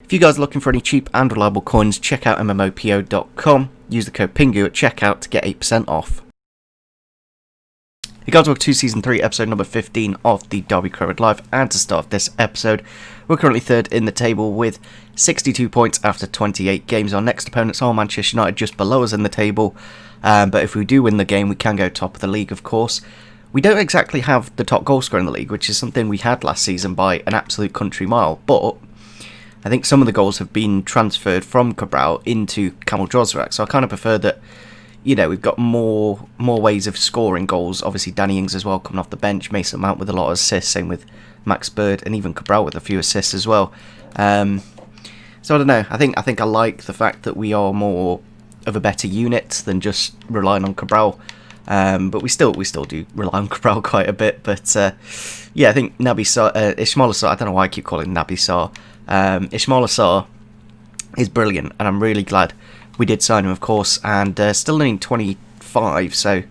If you guys are looking for any cheap and reliable coins, check out mmopo.com. Use the code PINGU at checkout to get 8% off. Hey guys, welcome to Season 3, episode number 15 of the Derby Crowd Live, and to start this episode, we're currently third in the table with 62 points after 28 games. Our next opponents are Manchester United, just below us in the table, but if we do win the game, we can go top of the league, of course. We don't exactly have the top goal scorer in the league, which is something we had last season by an absolute country mile, but I think some of the goals have been transferred from Cabral into Kamil Jozrak, so I kind of prefer that, you know, we've got more ways of scoring goals. Obviously, Danny Ings as well coming off the bench, Mason Mount with a lot of assists, same with Max Bird, and even Cabral with a few assists as well. So I don't know. I think I like the fact that we are more of a better unit than just relying on Cabral. But we still do rely on Cabral quite a bit. But yeah, I think Naby Sarr, Ismaila Sarr, I don't know why I keep calling him Naby Sarr. Ismaila Sarr is brilliant, and I'm really glad we did sign him, of course, and still only 25, so,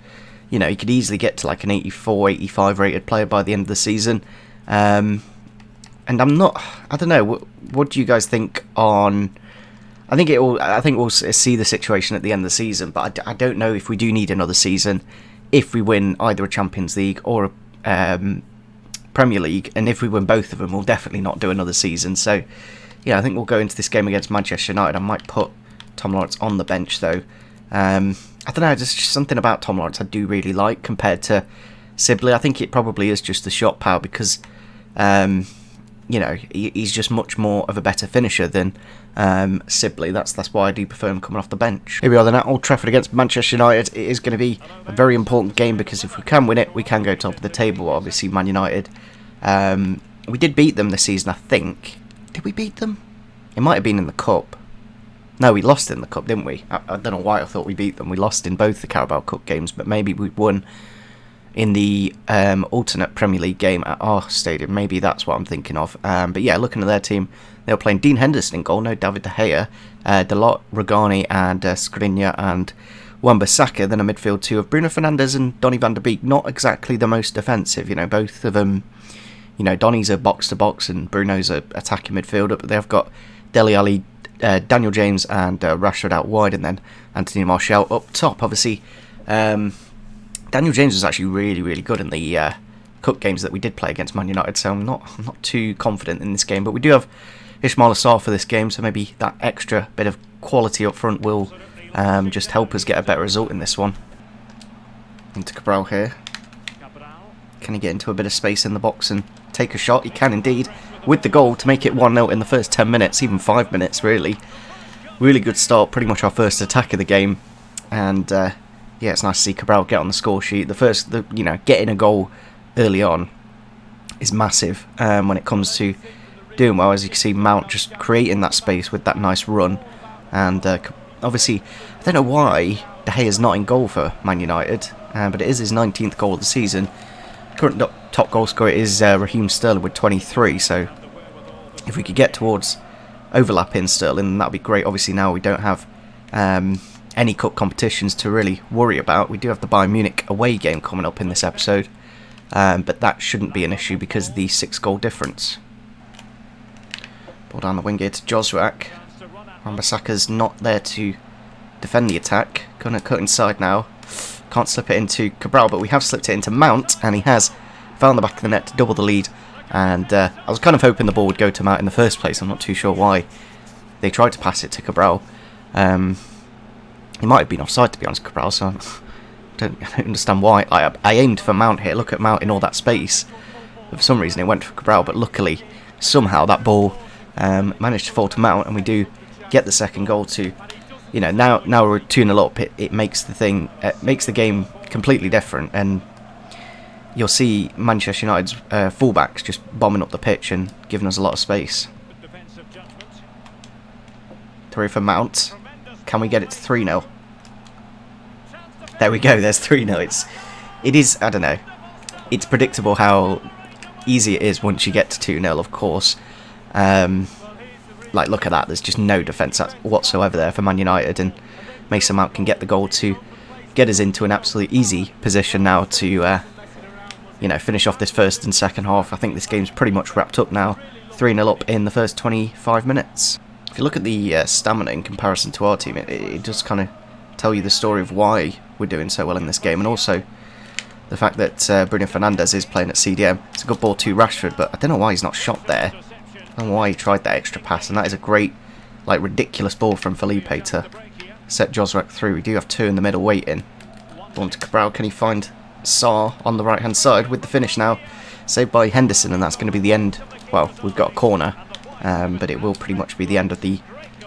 you know, he could easily get to like an 84, 85 rated player by the end of the season. And I don't know, what do you guys think on, I think we'll see the situation at the end of the season, but I don't know if we do need another season, if we win either a Champions League or a Premier League, and if we win both of them, we'll definitely not do another season. So, yeah, I think we'll go into this game against Manchester United. I might put Tom Lawrence on the bench, though. I don't know, there's just something about Tom Lawrence I do really like compared to Sibley. I think it probably is just the shot power because, you know, he's just much more of a better finisher than Sibley. That's why I do prefer him coming off the bench. Here we are then at Old Trafford against Manchester United. It is going to be a very important game because if we can win it, we can go top of the table. Obviously, Man United. We did beat them this season, I think. Did we beat them? It might have been in the Cup. No, we lost in the Cup, didn't we? I don't know why I thought we beat them. We lost in both the Carabao Cup games, but maybe we won in the alternate Premier League game at our stadium. Maybe that's what I'm thinking of. But yeah, looking at their team, they were playing Dean Henderson in goal, no David De Gea, Dalot, Rugani and Skriniar and Wan-Bissaka. Then a midfield two of Bruno Fernandes and Donny van der Beek. Not exactly the most defensive, you know, both of them. You know, Donny's a box-to-box and Bruno's a attacking midfielder, but they've got Dele Alli, Daniel James and Rashford out wide, and then Anthony Martial up top. Obviously, Daniel James was actually really, really good in the cup games that we did play against Man United, so I'm not too confident in this game. But we do have Ismaila Sarr for this game, so maybe that extra bit of quality up front will just help us get a better result in this one. Into Cabral here. Can he get into a bit of space in the box and take a shot? He can indeed, with the goal to make it 1-0 in the first 10 minutes, even 5 minutes really. Really good start, pretty much our first attack of the game. And yeah, it's nice to see Cabral get on the score sheet. You know, getting a goal early on is massive when it comes to doing well. As you can see, Mount just creating that space with that nice run. And obviously, I don't know why De Gea is not in goal for Man United, but it is his 19th goal of the season. Current top goal scorer is Raheem Sterling with 23, so if we could get towards overlapping Sterling, that would be great. Obviously now we don't have any cup competitions to really worry about. We do have the Bayern Munich away game coming up in this episode, but that shouldn't be an issue because of the 6-goal difference. Ball down the wing here to Jozrak. Wan-Bissaka's not there to defend the attack. Gonna cut inside now. Can't slip it into Cabral, but we have slipped it into Mount, and he has found the back of the net to double the lead. And I was kind of hoping the ball would go to Mount in the first place. I'm not too sure why they tried to pass it to Cabral. He might have been offside, to be honest, Cabral, so I don't understand why. I aimed for Mount here. Look at Mount in all that space. But for some reason it went for Cabral, but luckily, somehow that ball managed to fall to Mount, and we do get the second goal to... You know, now we're 2-0 up. It makes the game completely different, and you'll see Manchester United's fullbacks just bombing up the pitch and giving us a lot of space. Through for Mount. Can we get it to 3-0? There we go. There's 3-0. It is. I don't know. It's predictable how easy it is once you get to 2-0. Of course. Like, look at that, there's just no defence whatsoever there for Man United, and Mason Mount can get the goal to get us into an absolutely easy position now to, you know, finish off this first and second half. I think this game's pretty much wrapped up now. 3-0 up in the first 25 minutes. if you look at the stamina in comparison to our team, it does kind of tell you the story of why we're doing so well in this game, and also the fact that Bruno Fernandes is playing at CDM. It's a good ball to Rashford, but I don't know why he's not shot there. I don't know why he tried that extra pass, and that is a great, like, ridiculous ball from Felipe to set Josrek through. We do have two in the middle waiting. Ball to Cabral. Can he find Sarr on the right hand side with the finish now? Saved by Henderson, and that's going to be the end. Well, we've got a corner, but it will pretty much be the end of the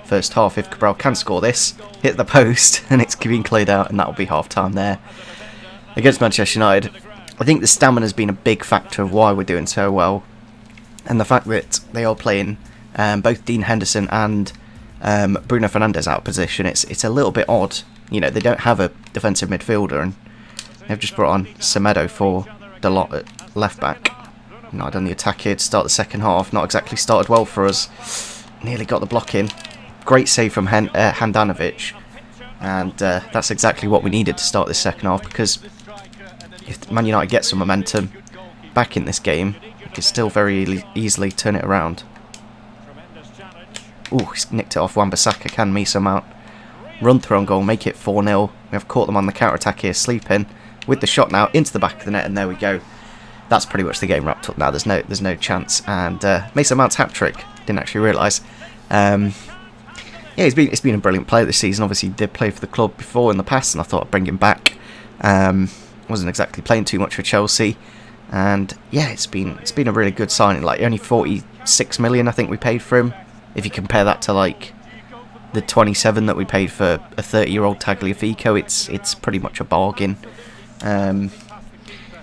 first half if Cabral can score this. Hit the post, and it's being cleared out, and that'll be half time there. Against Manchester United, I think the stamina has been a big factor of why we're doing so well, and the fact that they are playing both Dean Henderson and Bruno Fernandes out of position. It's a little bit odd. You know, they don't have a defensive midfielder, and they've just brought on Semedo for Dalot at left back. Not done the attack here to start the second half. Not exactly started well for us. Nearly got the block in. Great save from Handanovic, and that's exactly what we needed to start this second half, because if Man United get some momentum back in this game, we can still very easily turn it around. Ooh, he's nicked it off Wan-Bissaka, can Mason Mount. Run through on goal, make it 4-0. We have caught them on the counter-attack here, sleeping with the shot now into the back of the net, and there we go. That's pretty much the game wrapped up now. There's no chance, and Mason Mount's hat-trick, didn't actually realise. Yeah, he's been a brilliant player this season. Obviously, he did play for the club before in the past, and I thought I'd bring him back. Wasn't exactly playing too much for Chelsea, and yeah, it's been a really good signing. Like, only 46 million I think we paid for him. If you compare that to like the 27 that we paid for a 30-year-old Tagliafico, it's pretty much a bargain.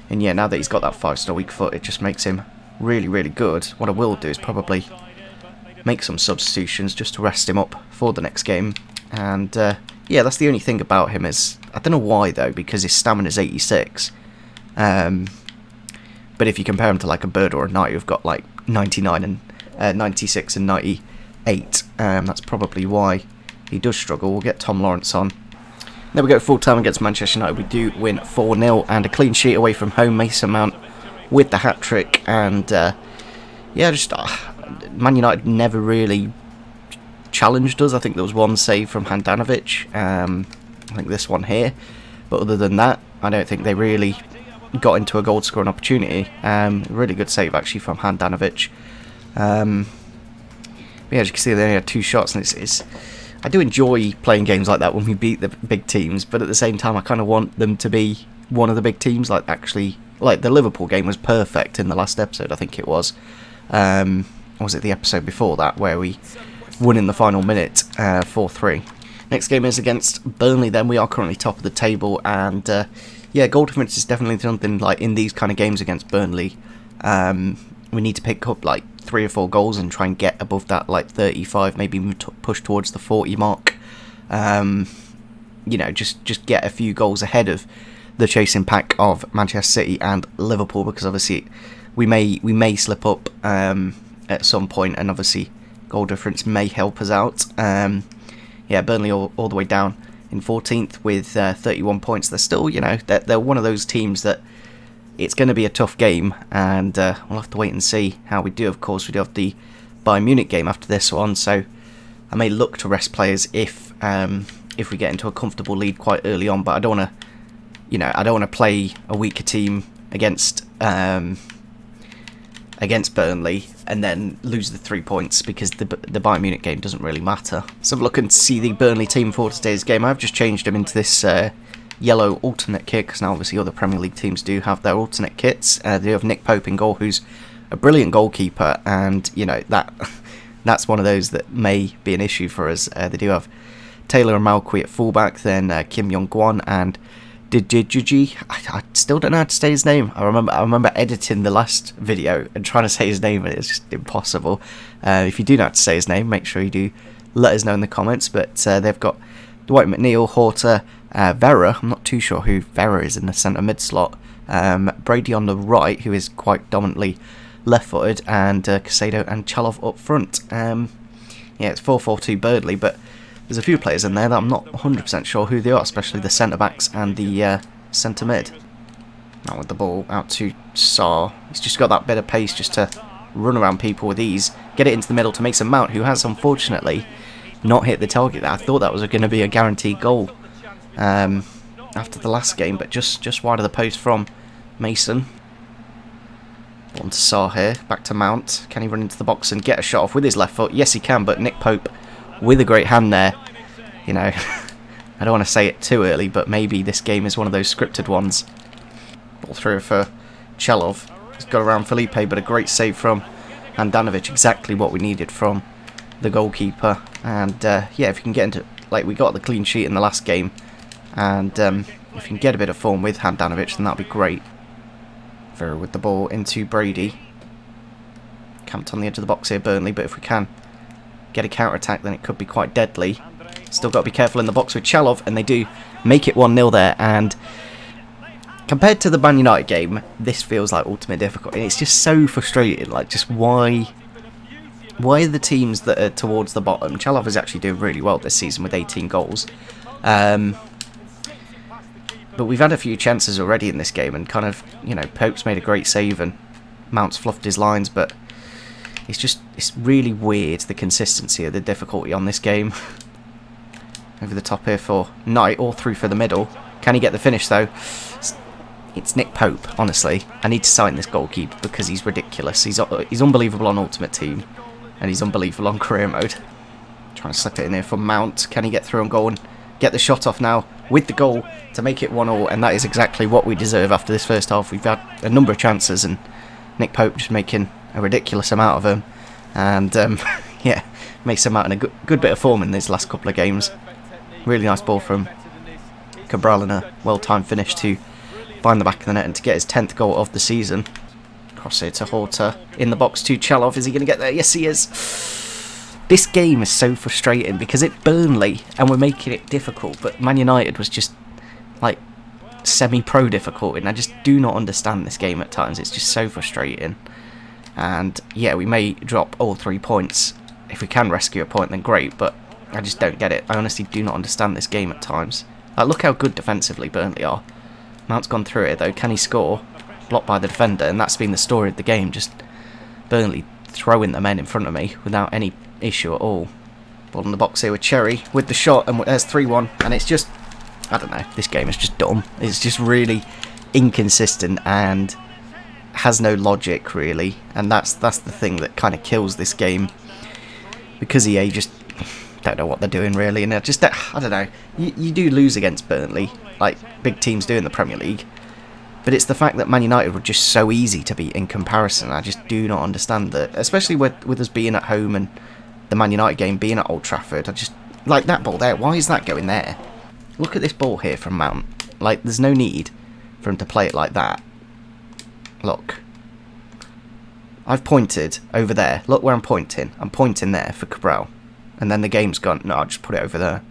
And yeah, now that he's got that 5-star weak foot, it just makes him really, really good. What I will do is probably make some substitutions just to rest him up for the next game. And yeah, that's the only thing about him is, I don't know why though, because his stamina is 86. But if you compare him to like a Bird or a Knight who've got like 99 and 96 and 98, that's probably why he does struggle. We'll get Tom Lawrence on. There we go, full time against Manchester United. We do win 4-0 and a clean sheet away from home. Mason Mount with the hat trick, and yeah, just Man United never really challenged us. I think there was one save from Handanovic. I think this one here, but other than that, I don't think they really got into a goal scoring opportunity. Really good save actually from Handanovic. Yeah, as you can see, they only had 2 shots, and it's I do enjoy playing games like that when we beat the big teams, but at the same time I kind of want them to be one of the big teams. Like, actually, like the Liverpool game was perfect in the last episode, I think it was. Or was it the episode before that where we won in the final minute 4-3. Next game is against Burnley then. We are currently top of the table, and yeah, goal difference is definitely something like in these kind of games against Burnley. We need to pick up like 3 or 4 goals and try and get above that like 35, maybe even push towards the 40 mark. You know, just get a few goals ahead of the chasing pack of Manchester City and Liverpool, because obviously we may slip up at some point, and obviously goal difference may help us out. Yeah, Burnley all the way down in 14th with 31 points. They're still, you know, they're one of those teams that it's going to be a tough game, and we'll have to wait and see how we do. Of course, we do have the Bayern Munich game after this one, so I may look to rest players if we get into a comfortable lead quite early on. But I don't want to, you know, I don't want to play a weaker team against Burnley and then lose the 3 points, because the Bayern Munich game doesn't really matter. So have a look and see the Burnley team for today's game. I've just changed them into this yellow alternate kit, because now obviously other Premier League teams do have their alternate kits. They do have Nick Pope in goal, who's a brilliant goalkeeper, and you know that's one of those that may be an issue for us. They do have Taylor and Malqui at fullback, then Kim Yong-Guan and Didjiji. I still don't know how to say his name. I remember editing the last video and trying to say his name, and it's just impossible. If you do know how to say his name, make sure you do let us know in the comments. But they've got Dwight McNeil, Horta, Vera. I'm not too sure who Vera is in the centre mid slot. Brady on the right, who is quite dominantly left-footed, and Casado and Chalov up front. Yeah, it's 4-4-2 Burnley, but there's a few players in there that I'm not 100% sure who they are, especially the centre-backs and the centre-mid. Now with the ball out to Sarr. He's just got that bit of pace just to run around people with ease, get it into the middle to Mason Mount, who has unfortunately not hit the target. I thought that was going to be a guaranteed goal after the last game, but just wide of the post from Mason. On to Sarr here, back to Mount. Can he run into the box and get a shot off with his left foot? Yes, he can, but Nick Pope with a great hand there. You know, I don't want to say it too early, but maybe this game is one of those scripted ones. Ball through for Chalov. He's got around Felipe, but a great save from Handanovic. Exactly what we needed from the goalkeeper. And yeah, if you can get into, like, we got the clean sheet in the last game, and if you can get a bit of form with Handanovic, then that'll be great. Vera with the ball into Brady. Camped on the edge of the box here, Burnley, but if we can get a counter-attack, then it could be quite deadly. Still got to be careful in the box with Chalov, and they do make it 1-0 there. And compared to the Man United game, this feels like ultimate difficulty. It's just so frustrating. Like, just why are the teams that are towards the bottom? Chalov is actually doing really well this season with 18 goals. But we've had a few chances already in this game, and kind of, you know, Pope's made a great save and Mount's fluffed his lines, but it's really weird, the consistency of the difficulty on this game. Over the top here for Knight, all through for the middle. Can he get the finish though? It's Nick Pope, honestly. I need to sign this goalkeeper because he's ridiculous. He's unbelievable on Ultimate Team, and he's unbelievable on Career Mode. Trying to slip it in here for Mount. Can he get through and goal and get the shot off now with the goal to make it 1-0? And that is exactly what we deserve after this first half. We've had a number of chances, and Nick Pope just making a ridiculous amount of them. And yeah, Mason Mount in a good bit of form in these last couple of games. Really nice ball from Cabral, and a well-timed finish to find the back of the net and to get his 10th goal of the season. Cross here to Volta. In the box to Chalov. Is he going to get there? Yes, he is. This game is so frustrating because it's Burnley and we're making it difficult, but Man United was just like semi-pro difficult, and I just do not understand this game at times. It's just so frustrating. And yeah, we may drop all 3 points. If we can rescue a point, then great, but I just don't get it. I honestly do not understand this game at times. Like, look how good defensively Burnley are. Mount's gone through it though. Can he score? Blocked by the defender, and that's been the story of the game. Just Burnley throwing the men in front of me without any issue at all. Ball in the box here with Cherry with the shot, and there's 3-1. And it's just, I don't know, this game is just dumb. It's just really inconsistent and has no logic really, and that's the thing that kind of kills this game, because EA just don't know what they're doing really. And I don't know, you do lose against Burnley, like big teams do in the Premier League, but it's the fact that Man United were just so easy to beat in comparison. I just do not understand that, especially with us being at home and the Man United game being at Old Trafford. I just, like that ball there, why is that going there? Look at this ball here from Mount. Like, there's no need for him to play it like that. Look, I've pointed over there. Look where I'm pointing. I'm pointing there for Cabral. And then the game's gone, no, I'll just put it over there.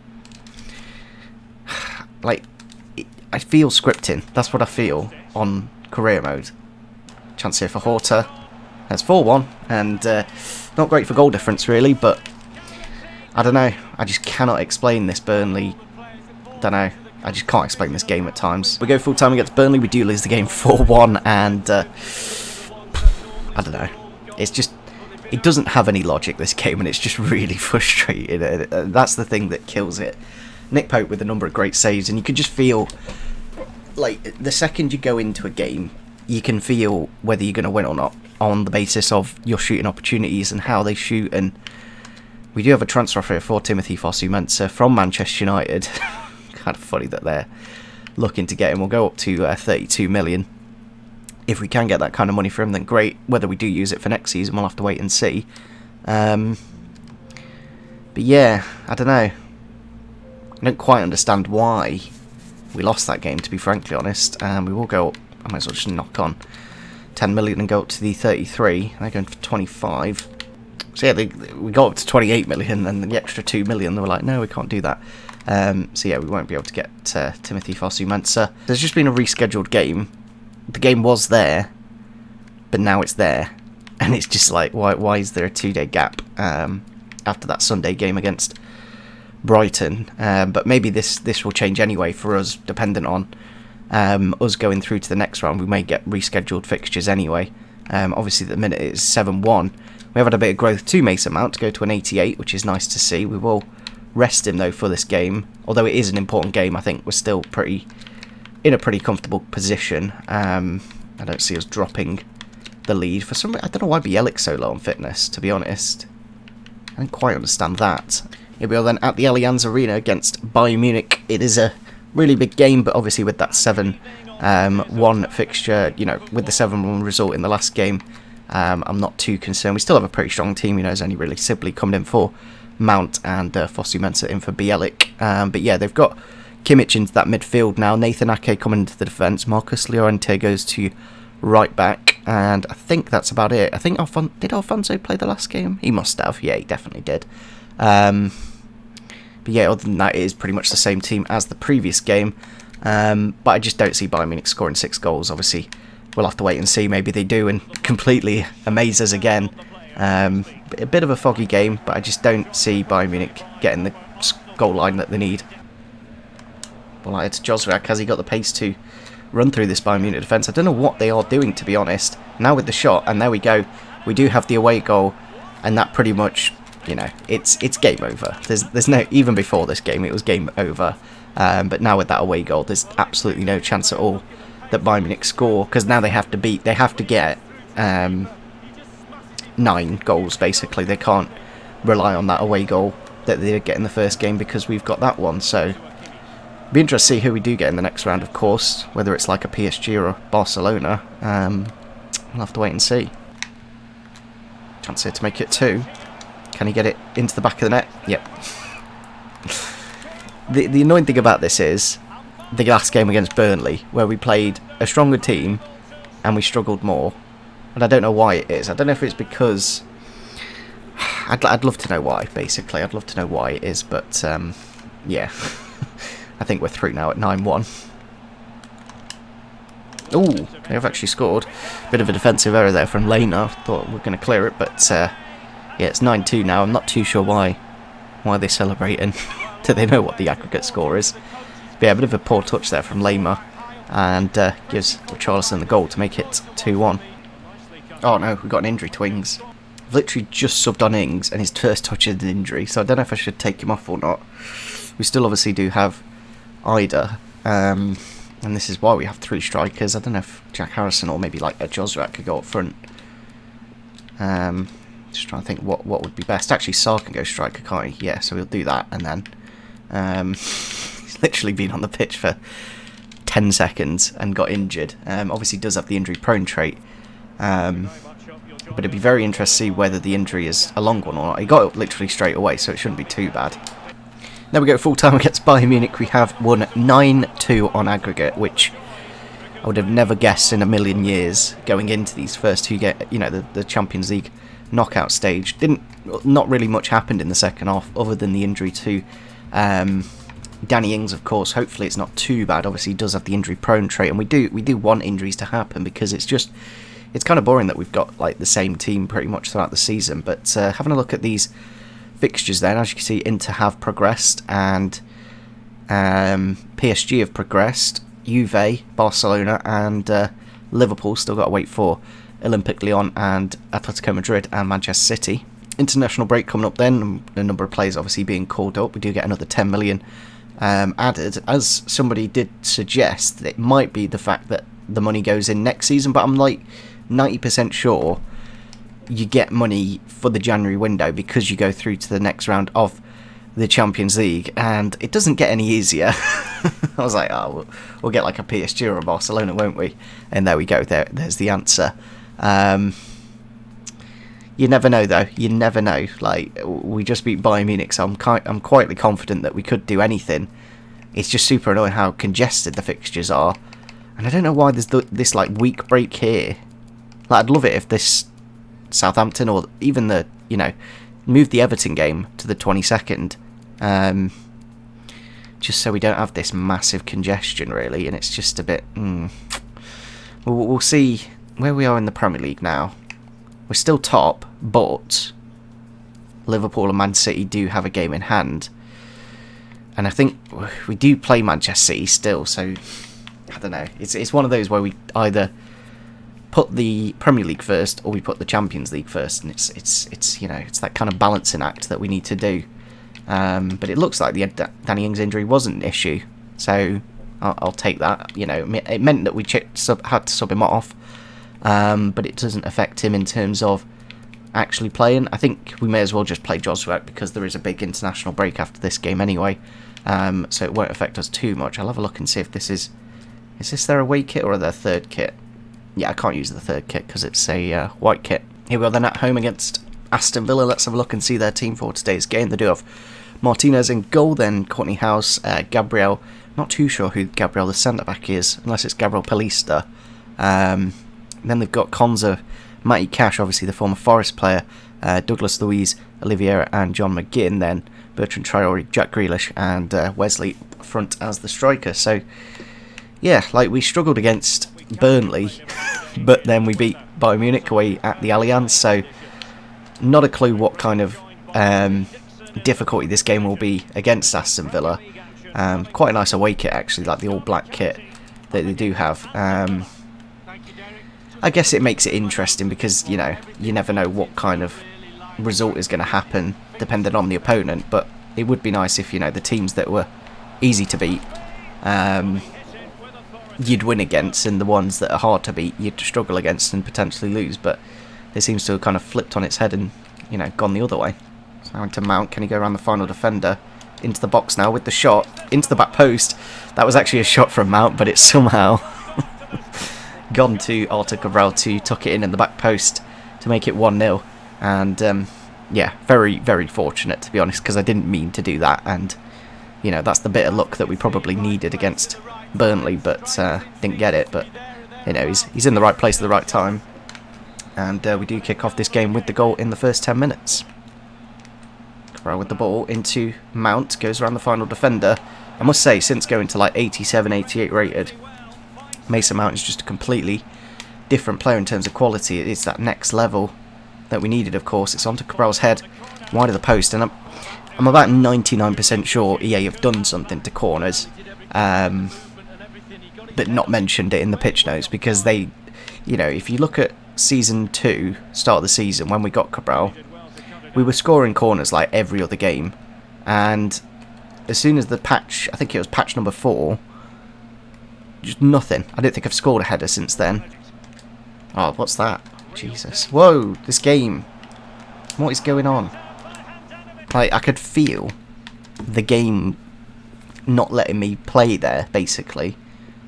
Like, I feel scripting. That's what I feel on career mode. Chance here for Volta. That's 4-1. And not great for goal difference, really, but I don't know. I just cannot explain this Burnley. Don't know. I just can't explain this game at times. We go full time against Burnley. We do lose the game 4-1, and I don't know. It's just, it doesn't have any logic, this game, and it's just really frustrating. That's the thing that kills it. Nick Pope with a number of great saves, and you could just feel like the second you go into a game, you can feel whether you're going to win or not on the basis of your shooting opportunities and how they shoot. And we do have a transfer offer for Timothy Fosu-Mensah from Manchester United. Kind of funny that they're looking to get him. We'll go up to 32 million. If we can get that kind of money for him, then great. Whether we do use it for next season, we'll have to wait and see. But yeah, I don't know. I don't quite understand why we lost that game, to be frankly honest. We will go up. I might as well just knock on 10 million and go up to the 33. They're going for 25. So yeah, we got up to 28 million, and the extra 2 million, they were like, no, we can't do that. So yeah, we won't be able to get Timothy Fosu-Mensah. There's just been a rescheduled game. The game was there, but now it's there, and it's just like, why is there a 2-day gap after that Sunday game against Brighton? But maybe this will change anyway for us, dependent on us going through to the next round. We may get rescheduled fixtures anyway, Obviously, at the minute it's 7-1. We have had a bit of growth to Mason Mount to go to an 88, which is nice to see. We will rest him though for this game, although it is an important game. I think we're still in a pretty comfortable position. I don't see us dropping the lead for some. I don't know why Bielik's so low on fitness, to be honest. I don't quite understand that. Here we are then at the Allianz Arena against Bayern Munich. It is a really big game, but obviously with that 7-1 fixture, you know, with the 7-1 result in the last game, I'm not too concerned. We still have a pretty strong team. You know, there's only really Sibley coming in for Mount and Fosu Mensah in for Bielik. But yeah, they've got Kimmich into that midfield now. Nathan Ake coming into the defence. Marcus Llorente goes to right back, and I think that's about it. I think did Alfonso play the last game? He must have. Yeah, he definitely did. But yeah, other than that, it is pretty much the same team as the previous game. But I just don't see Bayern Munich scoring 6 goals. Obviously, we'll have to wait and see. Maybe they do and completely amaze us again. A bit of a foggy game, but I just don't see Bayern Munich getting the goal line that they need. Well, it's Jozwiak. Has he got the pace to run through this Bayern Munich defence? I don't know what they are doing, to be honest. Now with the shot, and there we go. We do have the away goal, and that pretty much, you know, it's game over. There's no, even before this game, it was game over. But now with that away goal, there's absolutely no chance at all that Bayern Munich score, because now they have to get 9 goals basically. They can't rely on that away goal that they did get in the first game, because we've got that one. So be interested to see who we do get in the next round, of course, whether it's like a PSG or a Barcelona. We'll have to wait and see. Chance here to make it 2. Can he get it into the back of the net? Yep. The annoying thing about this is the last game against Burnley, where we played a stronger team and we struggled more, and I don't know why it is. I don't know if it's because I'd love to know why. Basically, I'd love to know why it is, but yeah, I think we're through now at 9-1. Ooh, they have actually scored. Bit of a defensive error there from Lena. Thought we were going to clear it, but yeah, it's 9-2 now. I'm not too sure why they're celebrating. Do they know what the aggregate score is? But yeah, a bit of a poor touch there from Lema, and gives Richarlison the goal to make it 2-1. Oh no, we've got an injury to Ings. I've literally just subbed on Ings, and his first touch is an injury, so I don't know if I should take him off or not. We still obviously do have Ida, and this is why we have 3 strikers. I don't know if Jack Harrison or maybe like a Jozrak could go up front. Just trying to think what would be best. Actually, Sarr can go striker, can't he? Yeah, so we'll do that, and then he's literally been on the pitch for 10 seconds and got injured. Obviously does have the injury prone trait, but it'd be very interesting to see whether the injury is a long one or not. He got it literally straight away, so it shouldn't be too bad. Now we go full time against Bayern Munich. We have won 9-2 on aggregate, which I would have never guessed in a million years going into these first 2 the Champions League knockout stage. Not really much happened in the second half other than the injury to Danny Ings, of course. Hopefully it's not too bad. Obviously he does have the injury prone trait, and we do want injuries to happen, because it's kind of boring that we've got like the same team pretty much throughout the season. But having a look at these fixtures then, as you can see, Inter have progressed, and PSG have progressed, Juve, Barcelona, and Liverpool still got to wait for Olympique Lyon and Atletico Madrid and Manchester City. International break coming up then, a number of players obviously being called up. We do get another 10 million added. As somebody did suggest, that it might be the fact that the money goes in next season, but I'm like 90% sure you get money for the January window because you go through to the next round of the Champions League, and it doesn't get any easier. I was like, oh, we'll get like a PSG or a Barcelona, won't we? And there we go, there's the answer. You never know though, you never know. Like, we just beat Bayern Munich, so I'm quietly confident that we could do anything. It's just super annoying how congested the fixtures are, and I don't know why there's this like week break here. Like, I'd love it if this Southampton or even the, move the Everton game to the 22nd, just so we don't have this massive congestion really, and it's just a bit we'll see where we are in the Premier League now. We're still top, but Liverpool and Man City do have a game in hand, and I think we do play Manchester City still, so I don't know, it's one of those where we either put the Premier League first or we put the Champions League first, and it's you know, it's that kind of balancing act that we need to do. But it looks like the Danny Ings injury wasn't an issue, so I'll take that. You know, it meant that we had to sub him off, but it doesn't affect him in terms of actually playing. I think we may as well just play Joswak because there is a big international break after this game anyway, so it won't affect us too much. I'll have a look and see if this is this their away kit or their third kit. Yeah, I can't use the third kit because it's a white kit. Here we are then at home against Aston Villa. Let's have a look and see their team for today's game. They do have Martinez in goal, then Courtney House, Gabriel. Not too sure who Gabriel the centre-back is, unless it's Gabriel Palista. Then they've got Konza, Matty Cash, obviously the former Forest player, Douglas Luiz, Oliveira and John McGinn, then Bertrand Traore, Jack Grealish and Wesley front as the striker. So, yeah, like we struggled against Burnley, but then we beat Bayern Munich away at the Allianz, so not a clue what kind of difficulty this game will be against Aston Villa. Quite a nice away kit actually, like the all black kit that they do have. I guess it makes it interesting because, you know, you never know what kind of result is going to happen depending on the opponent, but it would be nice if, you know, the teams that were easy to beat you'd win against, and the ones that are hard to beat you'd struggle against and potentially lose. But it seems to have kind of flipped on its head and, you know, gone the other way. So now into Mount. Can he go around the final defender? Into the box now with the shot into the back post. That was actually a shot from Mount, but it's somehow gone to Artur Cabral to tuck it in the back post to make it 1-0. And yeah, very, very fortunate, to be honest, because I didn't mean to do that. And, you know, that's the bit of luck that we probably needed against Burnley, but didn't get it. But, you know, he's in the right place at the right time. And we do kick off this game with the goal in the first 10 minutes. Cabral with the ball into Mount, goes around the final defender. I must say, since going to like 87, 88 rated, Mason Mount is just a completely different player in terms of quality. It's that next level that we needed, of course. It's onto Cabral's head, wide of the post, and I'm about 99% sure EA have done something to corners, but not mentioned it in the pitch notes, because they, you know, if you look at Season 2, start of the season, when we got Cabral, we were scoring corners like every other game, and as soon as the patch, I think it was patch number 4, just nothing. I don't think I've scored a header since then. Oh, what's that? Jesus. Whoa, this game. What is going on? Like, I could feel the game not letting me play there, basically.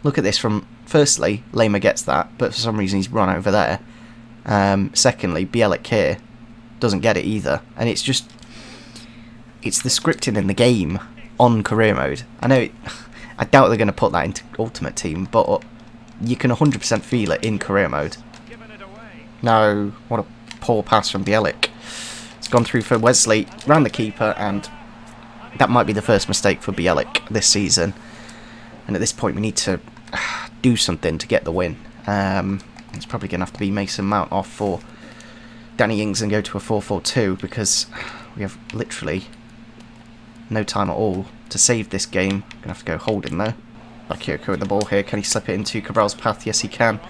Look at this from... Firstly, Lema gets that, but for some reason he's run over there. Secondly, Bielik here doesn't get it either. And it's just... It's the scripting in the game on career mode. I know... I doubt they're going to put that into Ultimate Team, but you can 100% feel it in career mode. No, what a poor pass from Bielik. It's gone through for Wesley, round the keeper, and that might be the first mistake for Bielik this season. And at this point we need to do something to get the win. It's probably going to have to be Mason Mount off for Danny Ings and go to a 4-4-2, because we have literally no time at all to save this game. Going to have to go holding though. Bakayoko with the ball here. Can he slip it into Cabral's path? Yes, he can.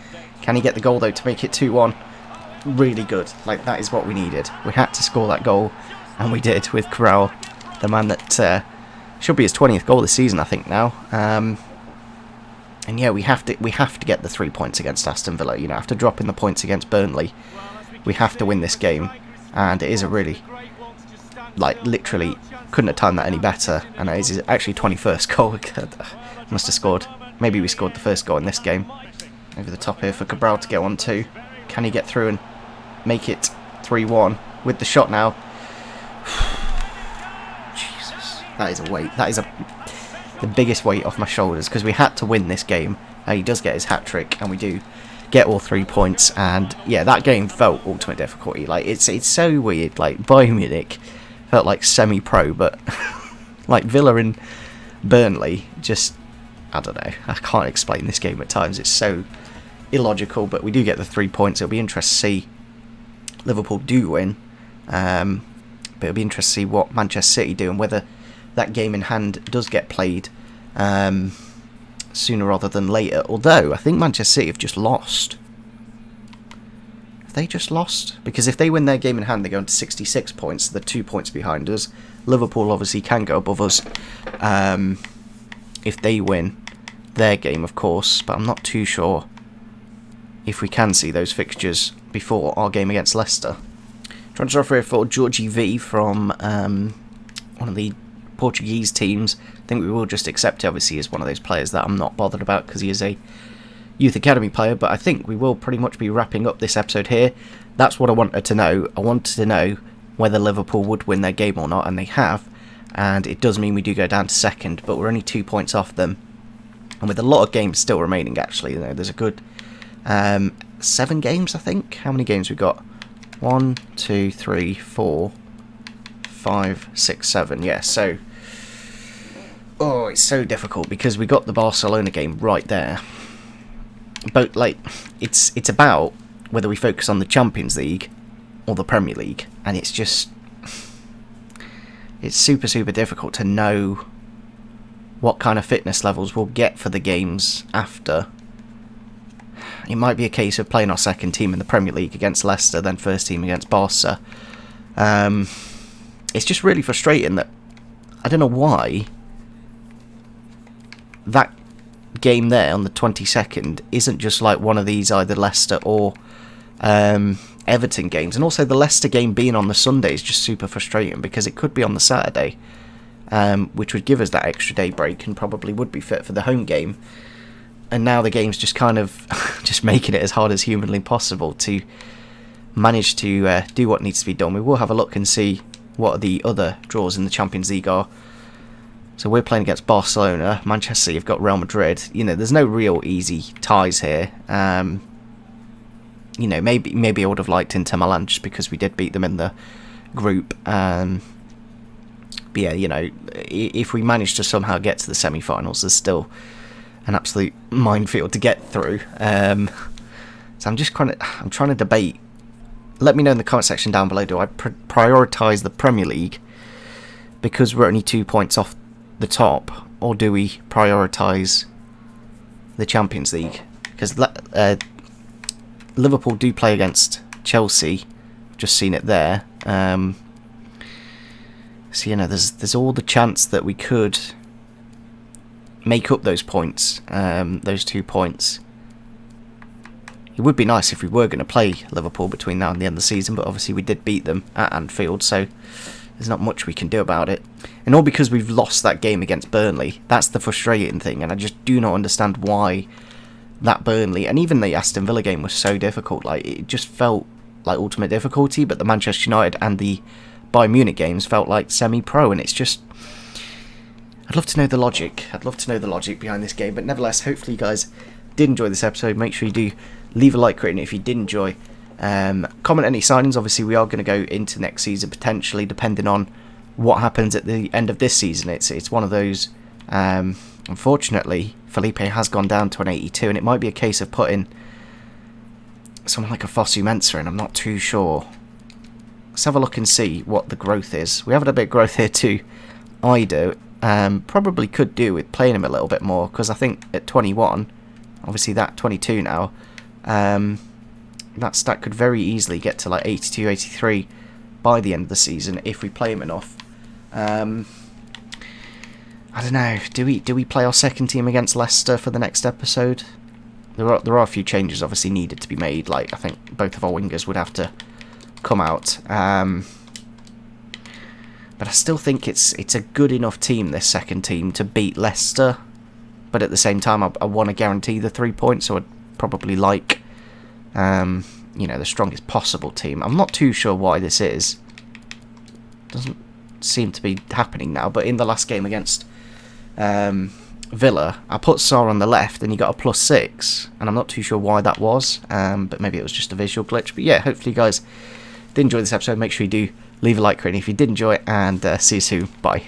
Can he get the goal though to make it 2-1? Really good. Like, that is what we needed. We had to score that goal, and we did with Cabral, the man that should be his 20th goal this season, I think now. And yeah, we have to get the 3 points against Aston Villa. You know, after dropping the points against Burnley, we have to win this game, and it is a really, like, literally couldn't have timed that any better. And it is actually 21st goal. Must have scored. Maybe we scored the first goal in this game. Over the top here for Cabral to get 1-2. Can he get through and make it 3-1 with the shot now? Jesus, that is a weight. That is the biggest weight off my shoulders, because we had to win this game. He does get his hat-trick, and we do get all 3 points. And yeah, that game felt ultimate difficulty. Like, it's so weird. Like, Bayern Munich felt like semi-pro, but like Villa and Burnley, just, I don't know. I can't explain this game at times. It's so illogical, but we do get the 3 points. It'll be interesting to see Liverpool do win, but it'll be interesting to see what Manchester City do, and whether that game in hand does get played sooner rather than later. Although I think Manchester City have just lost Have they just lost? Because if they win their game in hand, they go into 66 points. They're 2 points behind us. Liverpool obviously can go above us if they win their game, of course. But I'm not too sure if we can see those fixtures before our game against Leicester. Transfer offer here for Georgie V from one of the Portuguese teams. I think we will just accept it. Obviously, he is one of those players that I'm not bothered about because he is a youth academy player, but I think we will pretty much be wrapping up this episode here. That's what I wanted to know. I wanted to know whether Liverpool would win their game or not, and they have, and it does mean we do go down to second, but we're only 2 points off them, and with a lot of games still remaining, actually. You know, there's a good 7 games, I think. How many games we got? 1, 2, 3, 4, 5, 6, 7. Yeah, so it's so difficult because we got the Barcelona game right there. But like, it's about whether we focus on the Champions League or the Premier League, and it's super difficult to know what kind of fitness levels we'll get for the games after. It might be a case of playing our second team in the Premier League against Leicester, then first team against Barca. It's just really frustrating that I don't know why that game there on the 22nd isn't just like one of these either Leicester or Everton games. And also the Leicester game being on the Sunday is just super frustrating because it could be on the Saturday, which would give us that extra day break and probably would be fit for the home game. And now the game's just kind of just making it as hard as humanly possible to manage to do what needs to be done. We will have a look and see what the other draws in the Champions League are. So we're playing against Barcelona. Manchester City have got Real Madrid. You know, there's no real easy ties here. You know, maybe I would have liked Inter Milan just because we did beat them in the group. But yeah, you know, if we manage to somehow get to the semi-finals, there's still an absolute minefield to get through. So I'm trying to debate. Let me know in the comment section down below. Do I prioritise the Premier League because we're only 2 points off the top, or do we prioritise the Champions League? Because Liverpool do play against Chelsea. Just seen it there. So you know, there's all the chance that we could make up those points, those 2 points. It would be nice if we were going to play Liverpool between now and the end of the season, but obviously we did beat them at Anfield, so there's not much we can do about it. And all because we've lost that game against Burnley. That's the frustrating thing, and I just do not understand why that Burnley, and even the Aston Villa game was so difficult. Like, it just felt like ultimate difficulty, but the Manchester United and the Bayern Munich games felt like semi-pro, and it's just... I'd love to know the logic. I'd love to know the logic behind this game, but nevertheless, hopefully you guys did enjoy this episode. Make sure you do leave a like rating if you did enjoy. Comment any signings. Obviously, we are going to go into next season potentially, depending on what happens at the end of this season. It's one of those. Unfortunately, Felipe has gone down to an 82, and it might be a case of putting someone like a Fosu Mensah in. I'm not too sure. Let's have a look and see what the growth is. We have had a bit of growth here too. Ido. Probably could do with playing him a little bit more, because I think at 21, obviously that 22 now, that stat could very easily get to like 82, 83 by the end of the season if we play him enough. I don't know. Do we play our second team against Leicester for the next episode? There are a few changes obviously needed to be made. Like, I think both of our wingers would have to come out. But I still think it's a good enough team, this second team, to beat Leicester. But at the same time, I want to guarantee the 3 points, so I'd probably like, you know, the strongest possible team. I'm not too sure why this is. Doesn't seem to be happening now. But in the last game against Villa, I put Sarr on the left, and he got a +6, and I'm not too sure why that was. But maybe it was just a visual glitch. But yeah, hopefully you guys did enjoy this episode. Make sure you do leave a like rating if you did enjoy it, and see you soon. Bye.